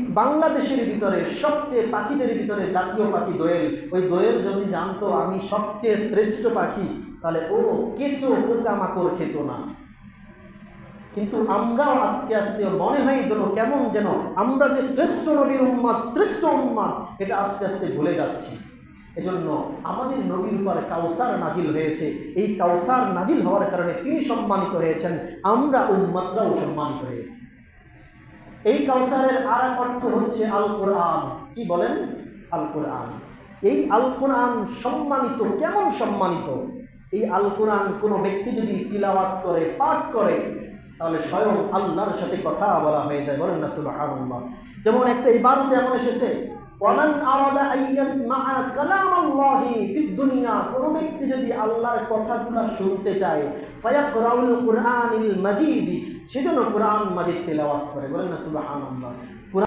বাংলাদেশের ভিতরে সবচেয়ে পাখিদের ভিতরে জাতীয় পাখি দোয়েল। ওই দোয়েল যদি জানতো আমি সবচেয়ে শ্রেষ্ঠ পাখি, তাহলে ও কেঁচো পোকামাকড় খেত না। কিন্তু আমরাও আস্তে আস্তে মনে হয় যেন কেমন যেন আমরা যে শ্রেষ্ঠ নবীর উম্মত, শ্রেষ্ঠ উম্মত, এটা আস্তে আস্তে ভুলে যাচ্ছি। এজন্য আমাদের নবীর উপর কাউসার নাজিল হয়েছে। এই কাউসার নাজিল হওয়ার কারণে তিনি সম্মানিত হয়েছেন, আমরা উম্মতরাও সম্মানিত হয়েছি। এই কাউসারের আর এক অর্থ হচ্ছে আল কোরআন। কি বলেন? আল কোরআন। এই আল কোরআন সম্মানিত। কেমন সম্মানিত? এই আল কোরআন কোনো ব্যক্তি যদি তিলাওয়াত করে, পাঠ করে, তাহলে স্বয়ং আল্লাহর সাথে কথা বলা হয়ে যায়। বলেন না সুবহানাল্লাহ। যেমন একটা ইবারতে এমন এসেছে, ওয়ামান আরাদা আইয়াসমাআ কালামাল্লাহি ফিদ দুনিয়া, কোনো ব্যক্তি যদি আল্লাহর কথাগুলো শুনতে চায়, ফায়াকরাউল কুরআনিল মাজিদ, সেজন্য কোরআন মাজিদ তেলাওয়াত করে। বলেন না সুবহানাল্লাহ।